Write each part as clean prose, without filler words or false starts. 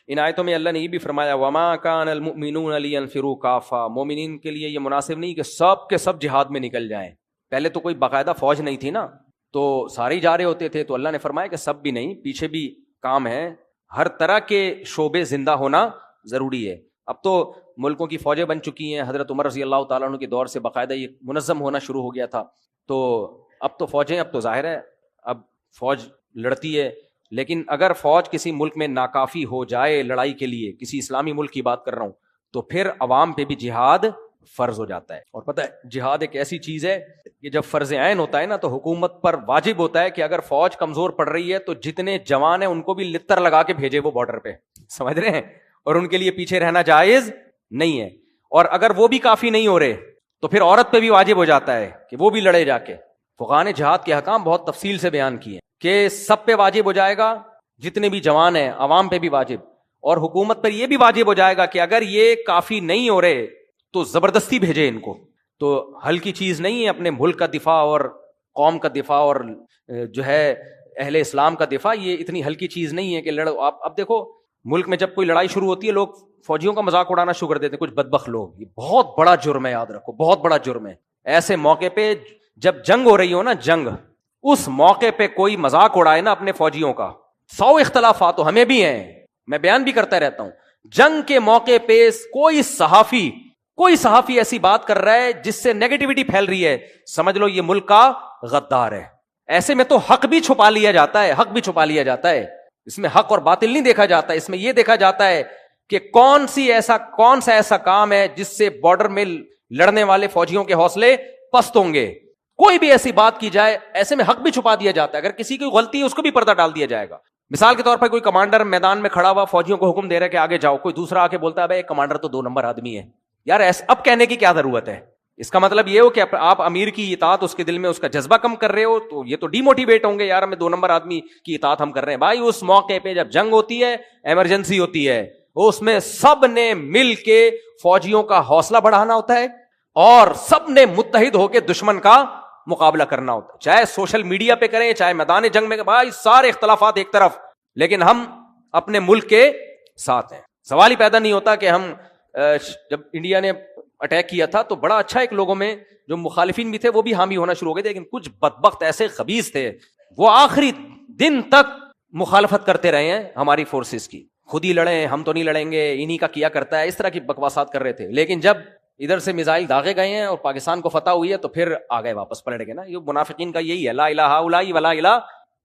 ان آیتوں میں اللہ نے یہ بھی فرمایا وما کان المؤمنون لینفروا کافہ، مومنین کے لیے یہ مناسب نہیں کہ سب کے سب جہاد میں نکل جائیں. پہلے تو کوئی باقاعدہ فوج نہیں تھی نا، تو سارے جا رہے ہوتے تھے، تو اللہ نے فرمایا کہ سب بھی نہیں، پیچھے بھی کام ہے، ہر طرح کے شعبے زندہ ہونا ضروری ہے. اب تو ملکوں کی فوجیں بن چکی ہیں، حضرت عمر رضی اللہ تعالیٰ عنہ کے دور سے باقاعدہ یہ منظم ہونا شروع ہو گیا تھا. تو اب تو فوجیں، اب تو ظاہر ہے اب فوج لڑتی ہے، لیکن اگر فوج کسی ملک میں ناکافی ہو جائے لڑائی کے لیے، کسی اسلامی ملک کی بات کر رہا ہوں، تو پھر عوام پہ بھی جہاد فرض ہو جاتا ہے. اور پتہ ہے جہاد ایک ایسی چیز ہے کہ جب فرض عین ہوتا ہے نا، تو حکومت پر واجب ہوتا ہے کہ اگر فوج کمزور پڑ رہی ہے تو جتنے جوان ہیں ان کو بھی لتر لگا کے بھیجے وہ بارڈر پہ، سمجھ رہے ہیں، اور ان کے لیے پیچھے رہنا جائز نہیں ہے. اور اگر وہ بھی کافی نہیں ہو رہے تو پھر عورت پہ بھی واجب ہو جاتا ہے کہ وہ بھی لڑے جا کے. فقہاء نے جہاد کے احکام بہت تفصیل سے بیان کیے کہ سب پہ واجب ہو جائے گا، جتنے بھی جوان ہیں، عوام پہ بھی واجب، اور حکومت پر یہ بھی واجب ہو جائے گا کہ اگر یہ کافی نہیں ہو رہے تو زبردستی بھیجے ان کو. تو ہلکی چیز نہیں ہے اپنے ملک کا دفاع اور قوم کا دفاع اور جو ہے اہل اسلام کا دفاع، یہ اتنی ہلکی چیز نہیں ہے کہ لڑو. آپ اب دیکھو ملک میں جب کوئی لڑائی شروع ہوتی ہے لوگ فوجیوں کا مذاق اڑانا شروع کر دیتے ہیں، کچھ بدبخت لوگ. یہ بہت بڑا جرم ہے، یاد رکھو بہت بڑا جرم ہے. ایسے موقع پہ جب جنگ ہو رہی ہو نا، جنگ، اس موقع پہ کوئی مذاق اڑائے نا اپنے فوجیوں کا، 100 اختلافات تو ہمیں بھی ہیں، میں بیان بھی کرتا رہتا ہوں، جنگ کے موقع پہ کوئی صحافی ایسی بات کر رہا ہے جس سے نیگیٹیوٹی پھیل رہی ہے، سمجھ لو یہ ملک کا غدار ہے. ایسے میں تو حق بھی چھپا لیا جاتا ہے، اس میں حق اور باطل نہیں دیکھا جاتا، اس میں یہ دیکھا جاتا ہے کہ کون سا ایسا کام ہے جس سے بارڈر میں لڑنے والے فوجیوں کے حوصلے پست ہوں گے. کوئی بھی ایسی بات کی جائے، ایسے میں حق بھی چھپا دیا جاتا ہے. اگر کسی کی غلطی ہے اس کو بھی پردہ ڈال دیا جائے گا. مثال کے طور پر کوئی کمانڈر میدان میں کھڑا ہوا فوجیوں کو حکم دے رہا ہے کہ آگے جاؤ، کوئی دوسرا آ کے بولتا ہے بھائی کمانڈر تو 2 نمبر آدمی ہے. یار اب کہنے کی کیا ضرورت ہے؟ اس کا مطلب یہ ہو کہ آپ امیر کی اطاعت اس کے دل میں اس کا جذبہ کم کر رہے ہو، تو یہ تو ڈی موٹیویٹ ہوں گے، یار ہمیں 2 نمبر آدمی کی اطاعت ہم کر رہے ہیں. بھائی اس موقع پہ جب جنگ ہوتی ہے، ایمرجنسی ہوتی ہے، اس میں سب نے مل کے فوجیوں کا حوصلہ بڑھانا ہوتا ہے اور سب نے متحد ہو کے دشمن کا مقابلہ کرنا ہوتا ہے. چاہے سوشل میڈیا پہ کریں، چاہے میدان جنگ میں، بھائی سارے اختلافات ایک طرف، لیکن ہم اپنے ملک کے ساتھ ہیں. سوال ہی پیدا نہیں ہوتا کہ ہم جب انڈیا نے اٹیک کیا تھا تو بڑا اچھا ایک لوگوں میں جو مخالفین بھی تھے وہ بھی حامی ہونا شروع ہو گئے تھے، لیکن کچھ بدبخت ایسے خبیث تھے وہ آخری دن تک مخالفت کرتے رہے ہیں ہماری فورسز کی. خود ہی لڑیں، ہم تو نہیں لڑیں گے، انہی کا کیا کرتا ہے، اس طرح کی بکواسات کر رہے تھے. لیکن جب ادھر سے میزائل داغے گئے ہیں اور پاکستان کو فتح ہوئی ہے تو پھر آ گئے واپس پلٹ گئے نا. یہ منافقین کا یہی ہے، لا الہ ہؤلاء ولا الہ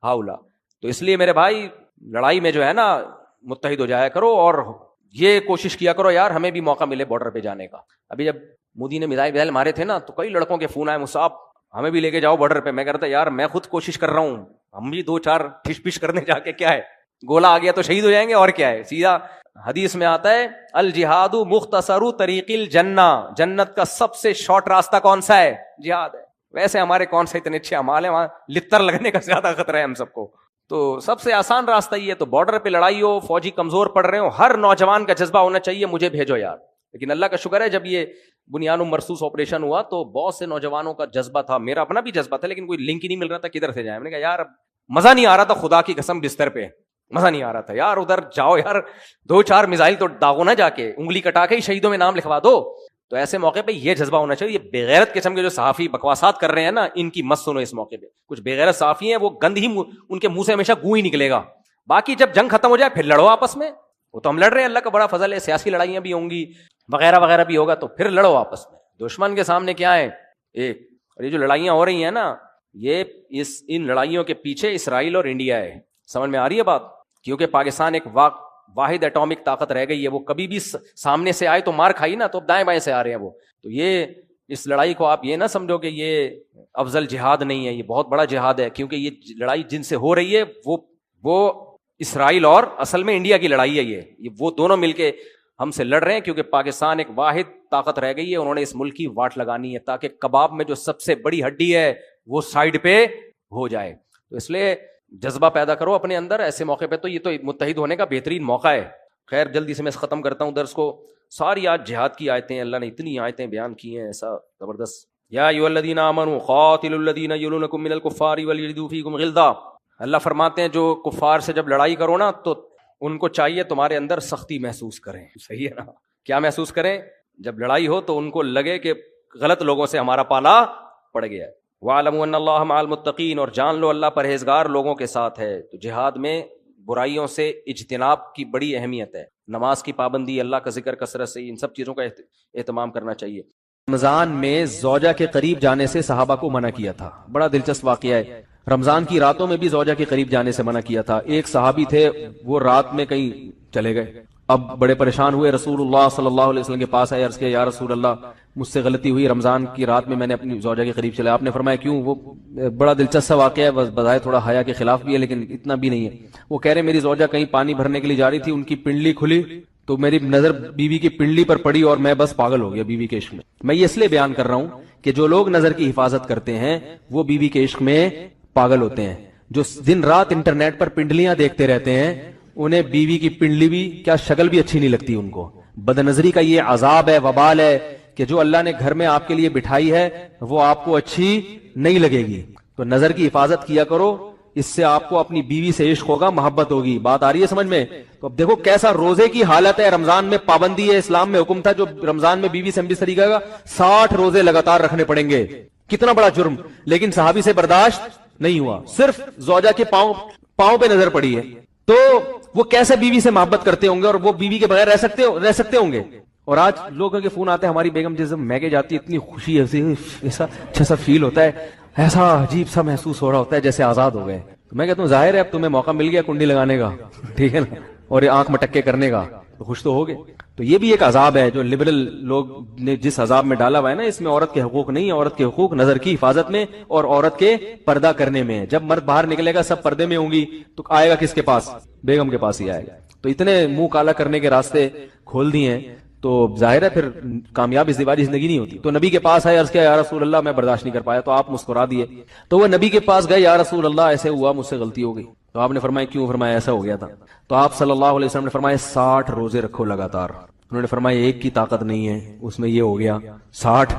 ہؤلاء. تو اس لیے میرے بھائی لڑائی میں جو ہے نا متحد ہو جایا کرو اور یہ کوشش کیا کرو یار ہمیں بھی موقع ملے بارڈر پہ جانے کا. ابھی جب مودی نے میزائل مارے تھے نا تو کئی لڑکوں کے فون آئے، مصعب ہمیں بھی لے کے جاؤ بارڈر پہ. میں کہتا یار میں خود کوشش کر رہا ہوں، ہم بھی 2-4 ٹھش پش کرنے جا کے کیا ہے، گولا آ گیا تو شہید ہو جائیں گے اور کیا ہے. سیدھا حدیث میں آتا ہے الجہاد مختصر طریق الجنہ، جنت کا سب سے شارٹ راستہ کون سا ہے؟ جہاد ہے. ویسے ہمارے کون سے اتنے اچھے اعمال ہیں، وہاں لتر لگنے کا زیادہ خطرہ ہے ہم سب کو. تو سب سے آسان راستہ یہ ہے. تو بارڈر پہ لڑائی ہو، فوجی کمزور پڑ رہے ہو، ہر نوجوان کا جذبہ ہونا چاہیے مجھے بھیجو یار. لیکن اللہ کا شکر ہے جب یہ بنیان مرصوص آپریشن ہوا تو بہت سے نوجوانوں کا جذبہ تھا، میرا اپنا بھی جذبہ تھا، لیکن کوئی لنک ہی نہیں مل رہا تھا کدھر سے جائیں. میں نے کہا یار مزہ نہیں آ رہا تھا، خدا کی قسم بستر پہ مزہ نہیں آ رہا تھا یار. ادھر جاؤ یار 2-4 میزائل تو داغو نہ، جا کے انگلی کٹا کے ہی شہیدوں میں نام لکھوا دو. تو ایسے موقع پہ یہ جذبہ ہونا چاہیے. یہ بےغیرت قسم کے جو صحافی بکواسات کر رہے ہیں نا، ان کی مت سنو. اس موقع پہ کچھ بےغیرت صحافی ہیں، وہ گند ہی ان کے منہ سے ہمیشہ گوں ہی نکلے گا. باقی جب جنگ ختم ہو جائے پھر لڑو آپس میں. وہ تو ہم لڑ رہے ہیں، اللہ کا بڑا فضل ہے، سیاسی لڑائیاں بھی ہوں گی وغیرہ وغیرہ بھی ہوگا، تو پھر لڑو آپس میں. دشمن کے سامنے کیا ہے ایک. اور یہ جو لڑائیاں ہو رہی ہیں نا، یہ ان لڑائیوں کے پیچھے اسرائیل اور انڈیا ہے. سمجھ میں آ رہی ہے بات؟ کیونکہ پاکستان ایک واحد ایٹامک طاقت رہ گئی ہے، وہ کبھی بھی سامنے سے آئے تو مار کھائی نا، تو اب دائیں بائیں سے آ رہے ہیں وہ. تو یہ اس لڑائی کو آپ یہ نہ سمجھو کہ یہ افضل جہاد نہیں ہے، یہ بہت بڑا جہاد ہے. کیونکہ یہ لڑائی جن سے ہو رہی ہے وہ اسرائیل اور اصل میں انڈیا کی لڑائی ہے. یہ وہ دونوں مل کے ہم سے لڑ رہے ہیں، کیونکہ پاکستان ایک واحد طاقت رہ گئی ہے. انہوں نے اس ملک کی واٹ لگانی ہے تاکہ کباب میں جو سب سے بڑی ہڈی ہے وہ سائڈ پہ ہو جائے. تو اس لیے جذبہ پیدا کرو اپنے اندر. ایسے موقع پہ تو یہ تو متحد ہونے کا بہترین موقع ہے. خیر جلدی سے میں ختم کرتا ہوں درس کو. ساری آج جہاد کی آیتیں، اللہ نے اتنی آیتیں بیان کی ہیں ایسا زبردست. یا ایھا الذین آمنوا قاتلوا الذین یلونکم من الکفار ولیجدوا فیکم غلظہ. اللہ فرماتے ہیں جو کفار سے جب لڑائی کرو نا تو ان کو چاہیے تمہارے اندر سختی محسوس کریں. صحیح ہے نا؟ کیا محسوس کریں؟ جب لڑائی ہو تو ان کو لگے کہ غلط لوگوں سے ہمارا پالا پڑ گیا ہے. وَاعْلَمُوا أَنَّ اللَّهَ مَعَ الْمُتَّقِينَ، اور جان لو اللہ پرہیزگار لوگوں کے ساتھ ہے. تو جہاد میں برائیوں سے اجتناب کی بڑی اہمیت ہے. نماز کی پابندی، اللہ کا ذکر کثرت سے، ان سب چیزوں کا اہتمام کرنا چاہیے. رمضان میں زوجہ کے قریب جانے سے صحابہ کو منع کیا تھا. بڑا دلچسپ واقعہ ہے. رمضان کی راتوں میں بھی زوجہ کے قریب جانے سے منع کیا تھا. ایک صحابی تھے، وہ رات میں کہیں چلے گئے. اب بڑے پریشان ہوئے، رسول اللہ صلی اللہ علیہ وسلم کے پاس آئے، عرض کیا یا رسول اللہ مجھ سے غلطی ہوئی، رمضان کی رات میں نے اپنی زوجہ کے قریب چلا. آپ نے فرمایا کیوں؟ وہ بڑا دلچسپ واقعہ ہے، بظاہر تھوڑا حیا کے خلاف بھی ہے لیکن اتنا بھی نہیں ہے. وہ کہہ رہے میری زوجہ کہیں پانی بھرنے کے لیے جا رہی تھی، ان کی پنڈلی کھلی تو میری نظر بیوی کی پنڈلی پر پڑی اور میں بس پاگل ہو گیا بیوی کے عشق میں. میں یہ اس لیے بیان کر رہا ہوں کہ جو لوگ نظر کی حفاظت کرتے ہیں وہ بیوی کے عشق میں پاگل ہوتے ہیں. جو دن رات انٹرنیٹ پر پنڈلیاں دیکھتے رہتے ہیں انہیں بیوی کی پنڈلی بھی کیا شکل بھی اچھی نہیں لگتی ان کو. بد نظری کا یہ عذاب ہے، وبال ہے کہ جو اللہ نے گھر میں آپ کے لیے بٹھائی ہے وہ آپ کو اچھی نہیں لگے گی. تو نظر کی حفاظت کیا کرو، اس سے آپ کو اپنی بیوی سے عشق ہوگا، محبت ہوگی. بات آ رہی ہے سمجھ میں؟ تو اب دیکھو کیسا روزے کی حالت ہے. رمضان میں پابندی ہے، اسلام میں حکم تھا جو رمضان میں بیوی سے بستری کرے گا 60 روزے لگاتار رکھنے پڑیں گے. کتنا بڑا جرم، لیکن صحابی سے برداشت نہیں ہوا. صرف زوجہ کے پاؤں پہ نظر پڑی ہے تو وہ کیسے بیوی سے محبت کرتے ہوں گے، اور وہ بیوی کے بغیر رہ سکتے ہوں گے. اور آج لوگوں کے فون آتے ہیں، ہماری بیگم جس میکے جاتی ہے اتنی خوشی ایسا اچھا سا فیل ہوتا ہے، ایسا عجیب سا محسوس ہو رہا ہوتا ہے جیسے آزاد ہو گئے. تو میں کہتا ہوں ظاہر ہے اب تمہیں موقع مل گیا کنڈی لگانے کا، ٹھیک ہے نا، اور آنکھ مٹکے کرنے کا، تو خوش تو ہوگے. تو یہ بھی ایک عذاب ہے جو لبرل لوگ نے جس عذاب میں ڈالا ہوا ہے نا، اس میں عورت کے حقوق نہیں ہے. عورت کے حقوق نظر کی حفاظت میں اور عورت کے پردہ کرنے میں. جب مرد باہر نکلے گا سب پردے میں ہوں گی تو آئے گا کس کے پاس؟ بیگم کے پاس ہی آئے گا. تو اتنے منہ کالا کرنے کے راستے کھول دیے ہیں تو ظاہر ہے پھر کامیاب ازدواجی زندگی نہیں ہوتی. تو نبی کے پاس آئے، عرض کیا یا رسول اللہ میں برداشت نہیں کر پایا. تو آپ مسکرا دیے. تو وہ نبی کے پاس گئے، یا رسول اللہ ایسے ہوا، مجھ سے غلطی ہو گئی. تو آپ نے فرمایا کیوں؟ فرمایا ایسا ہو گیا تھا. تو آپ صلی اللہ علیہ وسلم نے فرمایا 60 روزے رکھو لگاتار. انہوں نے فرمایا ایک کی طاقت نہیں ہے، اس میں یہ ہو گیا 60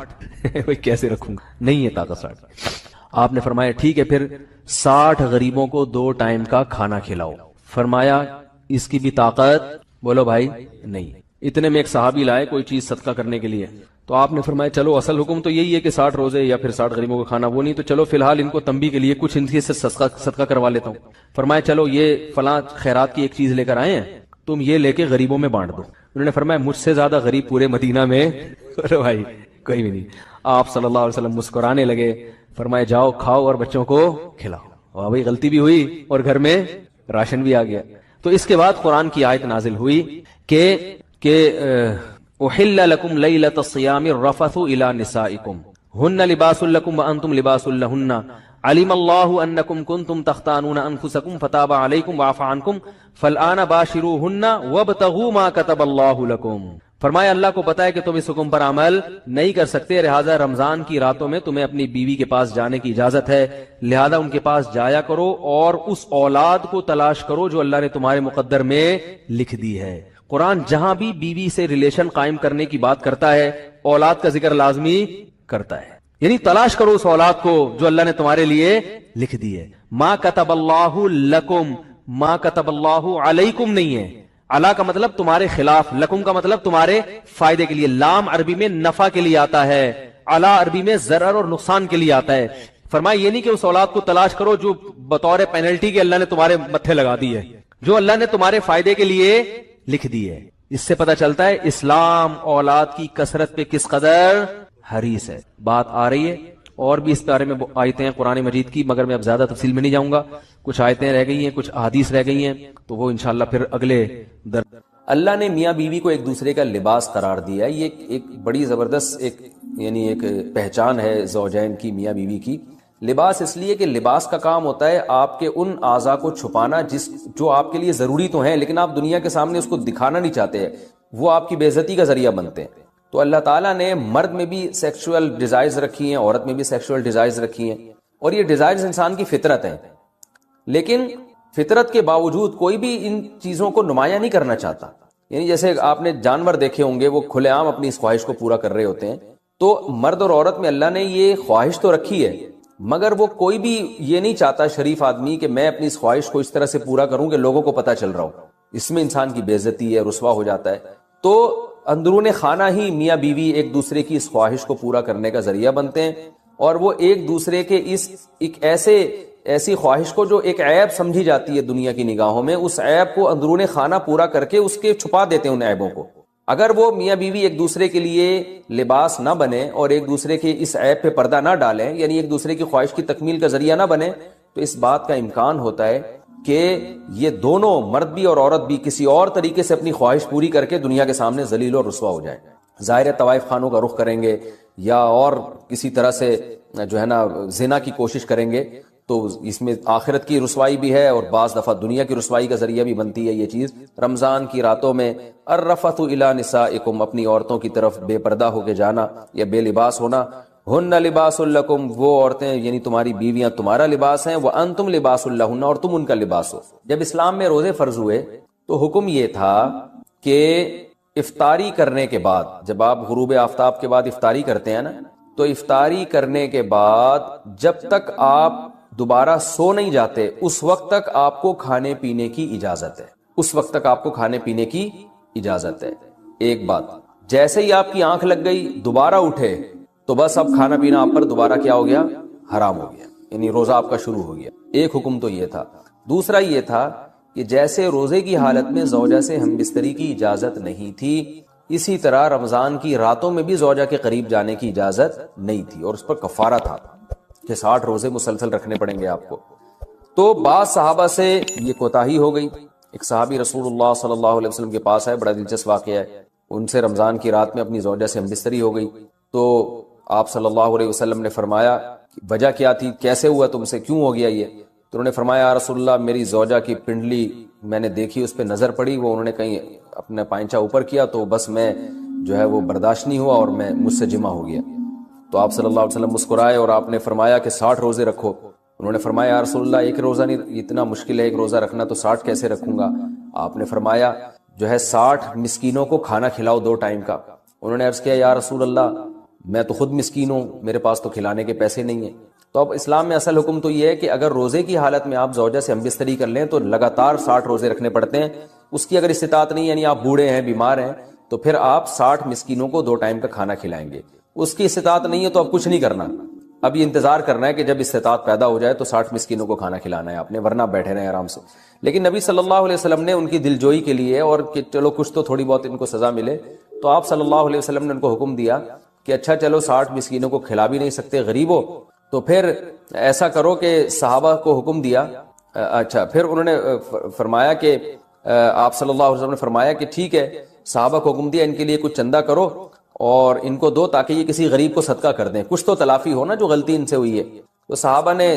کیسے رکھوں گا، نہیں ہے طاقت 60. آپ نے فرمایا ٹھیک ہے پھر 60 غریبوں کو 2 ٹائم کا کھانا کھلاؤ. فرمایا اس کی بھی طاقت، بولو بھائی نہیں. اتنے میں ایک صحابی لائے کوئی چیز صدقہ کرنے کے لیے. تو آپ نے فرمایا چلو اصل حکم تو یہی ہے کہ 60 روزے یا پھر 60 غریبوں کو کھانا، وہ نہیں تو چلو فی الحال ان کو تنبیہ کے لیے کچھ ان سے صدقہ کروا لیتا ہوں. فرمایا چلو یہ فلاں خیرات کی ایک چیز لے کر آئے ہیں، تم یہ لے کے غریبوں میں بانٹ دو. انہوں نے فرمایا مجھ سے زیادہ غریب پورے مدینہ میں بھائی کوئی بھی نہیں. آپ صلی اللہ علیہ وسلم مسکرانے لگے. فرمایا جاؤ کھاؤ اور بچوں کو کھلاؤ. واہ بھائی غلطی بھی ہوئی اور گھر میں راشن بھی آ گیا. تو اس کے بعد قرآن کی آیت نازل ہوئی کہ احل لکم لیلۃ الصیام الرفث الی نسائکم ہن لباس لکم وانتم لباس لہن علم اللہ انکم کنتم تختانون انفسکم فتاب علیکم وعفى عنکم فالآن باشروہن وابتغوا ما کتب اللہ لکم. فرمایا اللہ کو پتا ہے کہ تم اس حکم پر عمل نہیں کر سکتے، لہذا رمضان کی راتوں میں تمہیں اپنی بیوی کے پاس جانے کی اجازت ہے، لہذا ان کے پاس جایا کرو اور اس اولاد کو تلاش کرو جو اللہ نے تمہارے مقدر میں لکھ دی ہے. قرآن جہاں بھی بیوی سے ریلیشن قائم کرنے کی بات کرتا ہے اولاد کا ذکر لازمی کرتا ہے، یعنی تلاش کرو اس اولاد کو جو اللہ نے تمہارے لیے لکھ دی ہے. ما کتب اللہ لکم، ما کتب اللہ علیکم نہیں ہے. علا کا مطلب تمہارے خلاف، لکم کا مطلب تمہارے فائدے کے لیے. لام عربی میں نفع کے لیے آتا ہے، علا عربی میں ضرر اور نقصان کے لیے آتا ہے. فرمایا یہ نہیں کہ اس اولاد کو تلاش کرو جو بطور پینلٹی کے اللہ نے تمہارے متھے لگا دی ہے، جو اللہ نے تمہارے فائدے کے لیے لکھ دی ہے. اس سے پتہ چلتا ہے اسلام اولاد کی کثرت پہ کس قدر حریص ہے. بات آ رہی ہے اور بھی اس بارے میں آیتیں ہیں قرآن مجید کی، مگر میں اب زیادہ تفصیل میں نہیں جاؤں گا. کچھ آیتیں رہ گئی ہیں، کچھ احادیث رہ گئی ہیں، تو وہ انشاءاللہ پھر اگلے اللہ نے میاں بیوی کو ایک دوسرے کا لباس قرار دیا. یہ ایک بڑی زبردست ایک پہچان ہے زوجین کی، میاں بیوی کی. لباس اس لیے کہ لباس کا کام ہوتا ہے آپ کے ان اعضاء کو چھپانا جو آپ کے لیے ضروری تو ہیں لیکن آپ دنیا کے سامنے اس کو دکھانا نہیں چاہتے، وہ آپ کی بے عزتی کا ذریعہ بنتے ہیں. تو اللہ تعالیٰ نے مرد میں بھی سیکشول ڈیزائرز رکھی ہیں، عورت میں بھی سیکشول ڈیزائرز رکھی ہیں، اور یہ ڈیزائرز انسان کی فطرت ہیں. لیکن فطرت کے باوجود کوئی بھی ان چیزوں کو نمایاں نہیں کرنا چاہتا. یعنی جیسے آپ نے جانور دیکھے ہوں گے، وہ کھلے عام اپنی اس خواہش کو پورا کر رہے ہوتے ہیں. تو مرد اور عورت میں اللہ نے یہ خواہش تو رکھی ہے، مگر وہ کوئی بھی یہ نہیں چاہتا شریف آدمی کہ میں اپنی اس خواہش کو اس طرح سے پورا کروں کہ لوگوں کو پتہ چل رہا ہو. اس میں انسان کی بے عزتی ہے، رسوا ہو جاتا ہے۔ تو اندرون خانہ ہی میاں بیوی ایک دوسرے کی اس خواہش کو پورا کرنے کا ذریعہ بنتے ہیں، اور وہ ایک دوسرے کے اس ایک ایسی خواہش کو جو ایک عیب سمجھی جاتی ہے دنیا کی نگاہوں میں، اس عیب کو اندرون خانہ پورا کر کے اس کے چھپا دیتے ہیں ان عیبوں کو۔ اگر وہ میاں بیوی ایک دوسرے کے لیے لباس نہ بنے اور ایک دوسرے کے اس عیب پہ پردہ نہ ڈالیں، یعنی ایک دوسرے کی خواہش کی تکمیل کا ذریعہ نہ بنے، تو اس بات کا امکان ہوتا ہے کہ یہ دونوں مرد بھی اور عورت بھی کسی اور طریقے سے اپنی خواہش پوری کر کے دنیا کے سامنے ذلیل اور رسوا ہو جائیں۔ ظاہر طوائف خانوں کا رخ کریں گے یا اور کسی طرح سے جو ہے نا زنا کی کوشش کریں گے، تو اس میں آخرت کی رسوائی بھی ہے اور بعض دفعہ دنیا کی رسوائی کا ذریعہ بھی بنتی ہے یہ چیز۔ رمضان کی راتوں میں الرفث الی نسائکم، اپنی عورتوں کی طرف بے پردہ ہو کے جانا یا بے لباس ہونا۔ ہن لباس لکم، وہ عورتیں یعنی تمہاری بیویاں تمہارا لباس ہیں، وانتم لباس لہن، اور تم ان کا لباس ہو۔ جب اسلام میں روزے فرض ہوئے تو حکم یہ تھا کہ افطاری کرنے کے بعد، جب آپ غروب آفتاب کے بعد افطاری کرتے ہیں نا، تو افطاری کرنے کے بعد جب تک آپ دوبارہ سو نہیں جاتے اس وقت تک آپ کو کھانے پینے کی اجازت ہے، اس وقت تک آپ کو کھانے پینے کی اجازت ہے۔ ایک بات، جیسے ہی آپ کی آنکھ لگ گئی دوبارہ اٹھے تو بس اب کھانا پینا آپ پر دوبارہ کیا ہو گیا؟ حرام ہو گیا، یعنی روزہ آپ کا شروع ہو گیا۔ ایک حکم تو یہ تھا۔ دوسرا یہ تھا کہ جیسے روزے کی حالت میں زوجہ سے ہم بستری کی اجازت نہیں تھی، اسی طرح رمضان کی راتوں میں بھی زوجہ کے قریب جانے کی اجازت نہیں تھی، اور اس پر کفارہ تھا کہ 60 روزے مسلسل رکھنے پڑیں گے آپ کو۔ تو بعض صحابہ سے یہ کوتاہی ہو گئی۔ ایک صحابی رسول اللہ صلی اللہ علیہ وسلم کے پاس آئے، بڑا دلچسپ واقعہ ہے، ان سے رمضان کی رات میں اپنی زوجہ سے ہم بستری ہو گئی، تو آپ صلی اللہ علیہ وسلم نے فرمایا وجہ کیا تھی، کیسے ہوا تم سے، کیوں ہو گیا یہ؟ تو انہوں نے فرمایا یا رسول اللہ، میری زوجہ کی پنڈلی میں نے دیکھی، اس پہ نظر پڑی، وہ انہوں نے کہیں اپنا پائنچہ اوپر کیا تو بس میں جو ہے وہ برداشت نہیں ہوا اور میں مجھ سے جمع ہو گیا۔ تو آپ صلی اللہ علیہ وسلم مسکرائے اور آپ نے فرمایا کہ 60 روزے رکھو۔ انہوں نے فرمایا یا رسول اللہ ایک روزہ نہیں، اتنا مشکل ہے ایک روزہ رکھنا، تو 60 کیسے رکھوں گا؟ آپ نے فرمایا جو ہے 60 مسکینوں کو کھانا کھلاؤ 2 ٹائم کا۔ انہوں نے عرض کیا یا رسول اللہ میں تو خود مسکین ہوں، میرے پاس تو کھلانے کے پیسے نہیں ہیں۔ تو اب اسلام میں اصل حکم تو یہ ہے کہ اگر روزے کی حالت میں آپ زوجہ سے ہم بستری کر لیں تو لگاتار 60 روزے رکھنے پڑتے ہیں۔ اس کی اگر استطاعت نہیں، یعنی آپ بوڑھے ہیں، بیمار ہیں، تو پھر آپ 60 مسکینوں کو 2 ٹائم کا کھانا کھلائیں گے۔ اس کی استطاعت نہیں ہے تو اب کچھ نہیں کرنا، اب یہ انتظار کرنا ہے کہ جب استطاعت پیدا ہو جائے تو 60 مسکینوں کو کھانا کھلانا ہے آپ نے، ورنہ بیٹھے رہیں آرام سے۔ لیکن نبی صلی اللہ علیہ وسلم نے ان کی دلجوئی کے لیے اور کہ چلو کچھ تو تھوڑی بہت ان کو سزا ملے، تو آپ صلی اللہ علیہ وسلم نے ان کو حکم دیا کہ اچھا چلو 60 مسکینوں کو کھلا بھی نہیں سکتے، غریب ہو، تو پھر ایسا کرو کہ صحابہ کو حکم دیا، اچھا پھر انہوں نے فرمایا کہ آپ صلی اللہ علیہ وسلم نے فرمایا کہ ٹھیک ہے، صحابہ کو حکم دیا ان کے لیے کچھ چندہ کرو اور ان کو دو تاکہ یہ کسی غریب کو صدقہ کر دیں، کچھ تو تلافی ہو نا جو غلطی ان سے ہوئی ہے۔ تو صحابہ نے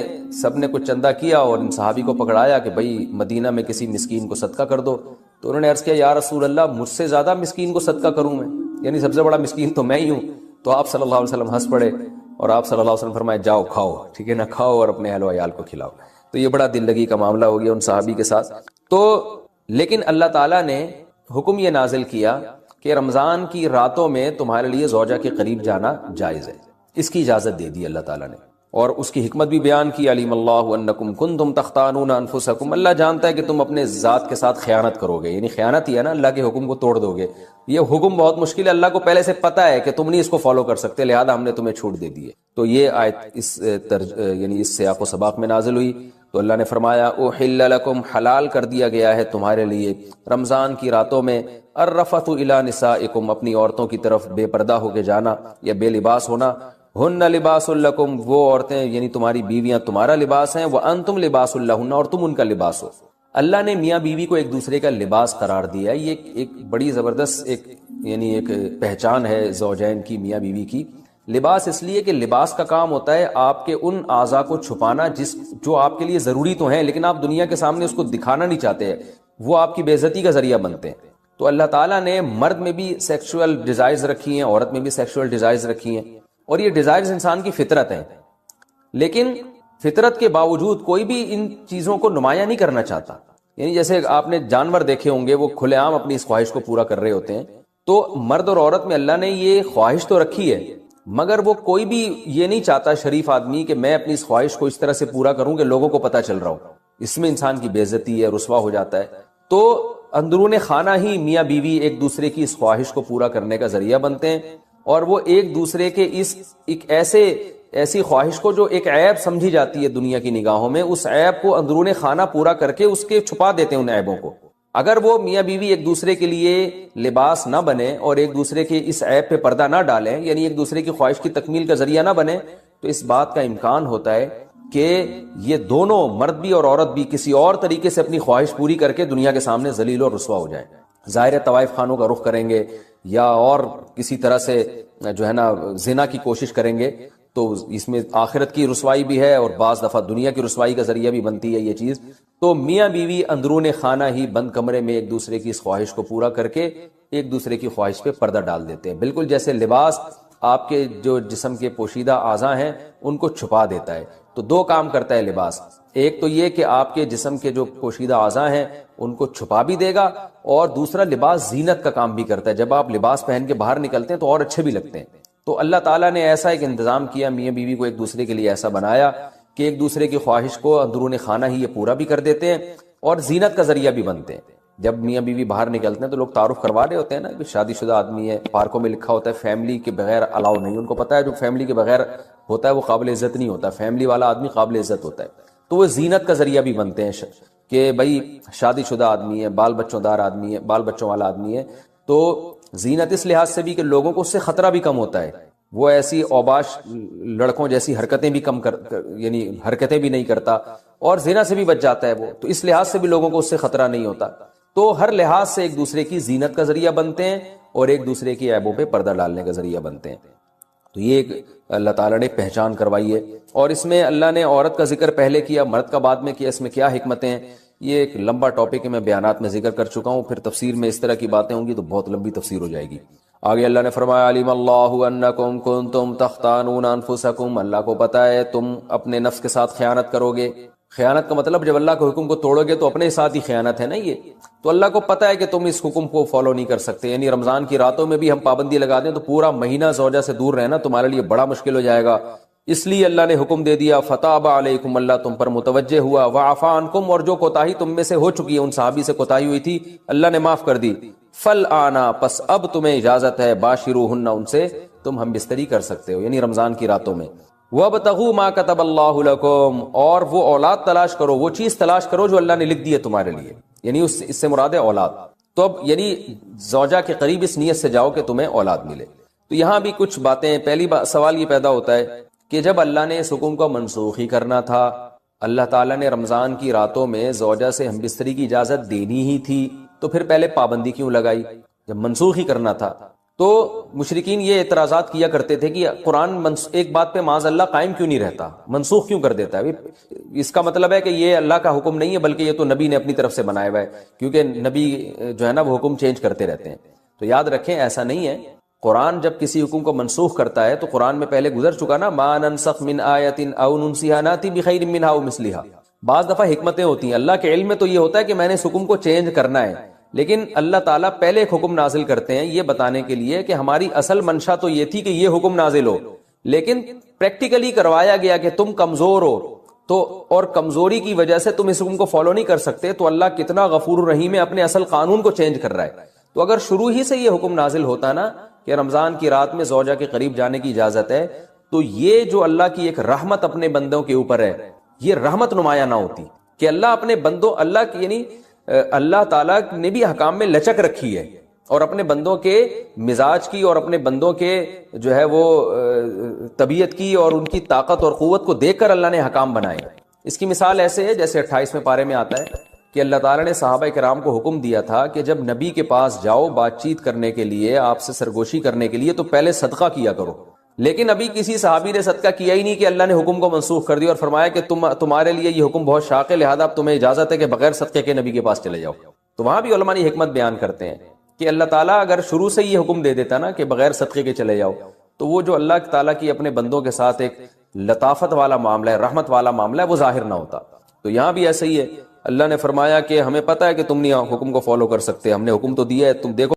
سب نے کچھ چندہ کیا اور ان صحابی کو پکڑایا کہ بھائی مدینہ میں کسی مسکین کو صدقہ کر دو۔ تو انہوں نے عرض کیا یا رسول اللہ مجھ سے زیادہ مسکین کو صدقہ کروں میں، یعنی سب سے بڑا مسکین تو میں ہی ہوں۔ تو آپ صلی اللہ علیہ وسلم ہنس پڑے اور آپ صلی اللہ علیہ وسلم فرمائے جاؤ کھاؤ، ٹھیک ہے نا، کھاؤ اور اپنے اہل و عیال کو کھلاؤ۔ تو یہ بڑا دل لگی کا معاملہ ہو گیا ان صحابی کے ساتھ۔ تو لیکن اللہ تعالیٰ نے حکم یہ نازل کیا کہ رمضان کی راتوں میں تمہارے لیے زوجہ کے قریب جانا جائز ہے، اس کی اجازت دے دی اللہ تعالیٰ نے، اور اس کی حکمت بھی بیان کی۔ علیم اللہ انکم کنتم تختانون انفسکم، اللہ جانتا ہے کہ تم اپنے ذات کے ساتھ خیانت کرو گے، یعنی خیانت ہی ہے نا، اللہ کے حکم کو توڑ دو گے۔ یہ حکم بہت مشکل ہے، اللہ کو پہلے سے پتہ ہے کہ تم نہیں اس کو فالو کر سکتے، لہذا ہم نے تمہیں چھوٹ دے دی ہے۔ تو یہ آیت یعنی اس سیاق و سباق میں نازل ہوئی۔ تو اللہ نے فرمایا احل لکم، حلال کر دیا گیا ہے تمہارے لیے رمضان کی راتوں میں الرفث الی نسائکم، اپنی عورتوں کی طرف بے پردہ ہو کے جانا یا بے لباس ہونا۔ ہن لباس لکم، وہ عورتیں یعنی تمہاری بیویاں تمہارا لباس ہیں، وانتم لباس لہن، اور تم ان کا لباس ہو۔ اللہ نے میاں بیوی کو ایک دوسرے کا لباس قرار دیا ہے، یہ ایک بڑی زبردست یعنی ایک پہچان ہے زوجین کی، میاں بیوی کی۔ لباس اس لیے کہ لباس کا کام ہوتا ہے آپ کے ان اعضاء کو چھپانا جو آپ کے لیے ضروری تو ہیں لیکن آپ دنیا کے سامنے اس کو دکھانا نہیں چاہتے ہیں، وہ آپ کی بے عزتی کا ذریعہ بنتے ہیں۔ تو اللہ تعالیٰ نے مرد میں بھی سیکشول ڈیزائرز رکھی ہیں، عورت میں بھی سیکشول ڈیزائرز رکھی ہیں، اور یہ ڈیزائرز انسان کی فطرت ہیں، لیکن فطرت کے باوجود کوئی بھی ان چیزوں کو نمایاں نہیں کرنا چاہتا۔ یعنی جیسے آپ نے جانور دیکھے ہوں گے، وہ کھلے عام اپنی اس خواہش کو پورا کر رہے ہوتے ہیں، تو مرد اور عورت میں اللہ نے یہ خواہش تو رکھی ہے، مگر وہ کوئی بھی یہ نہیں چاہتا شریف آدمی کہ میں اپنی اس خواہش کو اس طرح سے پورا کروں کہ لوگوں کو پتہ چل رہا ہو، اس میں انسان کی بے عزتی ہے، رسوا ہو جاتا ہے۔ تو اندرون خانہ ہی میاں بیوی ایک دوسرے کی اس خواہش کو پورا کرنے کا ذریعہ بنتے ہیں، اور وہ ایک دوسرے کے اس ایک ایسی خواہش کو جو ایک عیب سمجھی جاتی ہے دنیا کی نگاہوں میں، اس عیب کو اندرون خانہ پورا کر کے اس کے چھپا دیتے ہیں ان عیبوں کو۔ اگر وہ میاں بیوی ایک دوسرے کے لیے لباس نہ بنے اور ایک دوسرے کے اس عیب پہ پردہ نہ ڈالیں، یعنی ایک دوسرے کی خواہش کی تکمیل کا ذریعہ نہ بنے، تو اس بات کا امکان ہوتا ہے کہ یہ دونوں مرد بھی اور عورت بھی کسی اور طریقے سے اپنی خواہش پوری کر کے دنیا کے سامنے ذلیل اور رسوا ہو جائیں۔ ظاہر ہے طوائف خانوں کا رخ کریں گے یا اور کسی طرح سے جو ہے نا زنا کی کوشش کریں گے، تو اس میں آخرت کی رسوائی بھی ہے اور بعض دفعہ دنیا کی رسوائی کا ذریعہ بھی بنتی ہے یہ چیز۔ تو میاں بیوی اندرون خانہ ہی بند کمرے میں ایک دوسرے کی اس خواہش کو پورا کر کے ایک دوسرے کی خواہش پہ پردہ ڈال دیتے ہیں، بالکل جیسے لباس آپ کے جو جسم کے پوشیدہ اعضاء ہیں ان کو چھپا دیتا ہے۔ تو دو کام کرتا ہے لباس، ایک تو یہ کہ آپ کے جسم کے جو پوشیدہ اعضاء ہیں ان کو چھپا بھی دے گا، اور دوسرا لباس زینت کا کام بھی کرتا ہے، جب آپ لباس پہن کے باہر نکلتے ہیں تو اور اچھے بھی لگتے ہیں۔ تو اللہ تعالیٰ نے ایسا ایک انتظام کیا، میاں بیوی کو ایک دوسرے کے لیے ایسا بنایا کہ ایک دوسرے کی خواہش کو اندرون خانہ ہی یہ پورا بھی کر دیتے ہیں اور زینت کا ذریعہ بھی بنتے ہیں۔ جب میاں بیوی باہر نکلتے ہیں تو لوگ تعارف کروا رہے ہوتے ہیں نا کہ شادی شدہ آدمی ہے، پارکوں میں لکھا ہوتا ہے فیملی کے بغیر الاؤ نہیں، ان کو پتا ہے جو فیملی کے بغیر ہوتا ہے وہ قابل عزت نہیں ہوتا، فیملی والا آدمی قابل عزت ہوتا ہے۔ تو وہ زینت کا ذریعہ بھی بنتے ہیں کہ بھائی شادی شدہ آدمی ہے، بال بچوں دار آدمی ہے، بال بچوں والا آدمی ہے، تو زینت اس لحاظ سے بھی کہ لوگوں کو اس سے خطرہ بھی کم ہوتا ہے، وہ ایسی اوباش لڑکوں جیسی حرکتیں بھی یعنی حرکتیں بھی نہیں کرتا، اور زنا سے بھی بچ جاتا ہے وہ، تو اس لحاظ سے بھی لوگوں کو اس سے خطرہ نہیں ہوتا۔ تو ہر لحاظ سے ایک دوسرے کی زینت کا ذریعہ بنتے ہیں اور ایک دوسرے کی عیبوں پہ پردہ ڈالنے کا ذریعہ بنتے ہیں۔ تو یہ ایک اللہ تعالیٰ نے پہچان کروائی ہے، اور اس میں اللہ نے عورت کا ذکر پہلے کیا، مرد کا بعد میں کیا، اس میں کیا حکمتیں ہیں، یہ ایک لمبا ٹاپک ہے، میں بیانات میں ذکر کر چکا ہوں، پھر تفسیر میں اس طرح کی باتیں ہوں گی تو بہت لمبی تفسیر ہو جائے گی۔ آگے اللہ نے فرمایا علیم اللہ انکم کنتم تختانون انفسکم، اللہ کو پتا ہے تم اپنے نفس کے ساتھ خیانت کرو گے۔ خیانت کا مطلب جب اللہ کے حکم کو توڑو گے تو اپنے ساتھ ہی خیانت ہے نا یہ، تو اللہ کو پتا ہے کہ تم اس حکم کو فالو نہیں کر سکتے، یعنی رمضان کی راتوں میں بھی ہم پابندی لگا دیں تو پورا مہینہ زوجہ سے دور رہنا تمہارے لیے بڑا مشکل ہو جائے گا، اس لیے اللہ نے حکم دے دیا فتاب علیکم، اللہ تم پر متوجہ ہوا، وعفا عنکم، اور جو کوتاہی تم میں سے ہو چکی ہے، ان صحابی سے کوتاہی ہوئی تھی اللہ نے معاف کر دی، فالآن، پس اب تمہیں اجازت ہے، باشروہن، ان سے تم ہم بستری کر سکتے ہو، یعنی رمضان کی راتوں میں، وابتغوا ما كتب اللہ لکم، اور وہ اولاد تلاش کرو، وہ چیز تلاش کرو جو اللہ نے لکھ دی ہے تمہارے لیے، یعنی اس سے مراد ہے اولاد۔ تو اب یعنی زوجہ کے قریب اس نیت سے جاؤ کہ تمہیں اولاد ملے۔ تو یہاں بھی کچھ باتیں، پہلی سوال یہ پیدا ہوتا ہے کہ جب اللہ نے اس حکم کو منسوخ ہی کرنا تھا، اللہ تعالیٰ نے رمضان کی راتوں میں زوجہ سے ہم بستری کی اجازت دینی ہی تھی، تو پھر پہلے پابندی کیوں لگائی جب منسوخ ہی کرنا تھا؟ تو مشرکین یہ اعتراضات کیا کرتے تھے کہ قرآن ایک بات پہ معاذ اللہ قائم کیوں نہیں رہتا، منسوخ کیوں کر دیتا ہے؟ اس کا مطلب ہے کہ یہ اللہ کا حکم نہیں ہے بلکہ یہ تو نبی نے اپنی طرف سے بنایا ہوا ہے، کیونکہ نبی جو ہے نا وہ حکم چینج کرتے رہتے ہیں۔ تو یاد رکھیں ایسا نہیں ہے، قرآن جب کسی حکم کو منسوخ کرتا ہے تو قرآن میں پہلے گزر چکا نا، ما ننسخ من آیت او ننسیھا ناتی بخیر منھا او مثلھا۔ بعض دفعہ حکمتیں ہوتی ہیں، اللہ کے علم میں تو یہ ہوتا ہے کہ میں نے اس حکم کو چینج کرنا ہے، لیکن اللہ تعالیٰ پہلے ایک حکم نازل کرتے ہیں یہ بتانے کے لیے کہ ہماری اصل منشا تو یہ تھی کہ یہ حکم نازل ہو، لیکن پریکٹیکلی کروایا گیا کہ تم کمزور ہو، تو اور کمزوری کی وجہ سے تم اس حکم کو فالو نہیں کر سکتے، تو اللہ کتنا غفور الرحیم ہے، اپنے اصل قانون کو چینج کر رہا ہے۔ تو اگر شروع ہی سے یہ حکم نازل ہوتا نا کہ رمضان کی رات میں زوجہ کے قریب جانے کی اجازت ہے، تو یہ جو اللہ کی ایک رحمت اپنے بندوں کے اوپر ہے، یہ رحمت نمایاں نہ ہوتی کہ اللہ اپنے بندوں، اللہ کی یعنی اللہ تعالیٰ نے بھی حکام میں لچک رکھی ہے، اور اپنے بندوں کے مزاج کی اور اپنے بندوں کے جو ہے وہ طبیعت کی اور ان کی طاقت اور قوت کو دیکھ کر اللہ نے حکام بنائے۔ اس کی مثال ایسے ہے جیسے 28ویں پارے میں آتا ہے کہ اللہ تعالیٰ نے صحابہ کرام کو حکم دیا تھا کہ جب نبی کے پاس جاؤ بات چیت کرنے کے لیے، آپ سے سرگوشی کرنے کے لیے، تو پہلے صدقہ کیا کرو، لیکن ابھی کسی صحابی نے صدقہ کیا ہی نہیں کہ اللہ نے حکم کو منسوخ کر دیا اور فرمایا کہ تمہارے لیے یہ حکم بہت شاق ہے، لہذا اب تمہیں اجازت ہے کہ بغیر صدقے کے نبی کے پاس چلے جاؤ۔ تو وہاں بھی علماء نے حکمت بیان کرتے ہیں کہ اللہ تعالیٰ اگر شروع سے یہ حکم دے دیتا نا کہ بغیر صدقے کے چلے جاؤ، تو وہ جو اللہ تعالیٰ کی اپنے بندوں کے ساتھ ایک لطافت والا معاملہ ہے، رحمت والا معاملہ ہے، وہ ظاہر نہ ہوتا۔ تو یہاں بھی ایسے ہی ہے، اللہ نے فرمایا کہ ہمیں پتہ ہے کہ تم نہیں حکم کو فالو کر سکتے، ہم نے حکم تو دیا ہے، تم دیکھو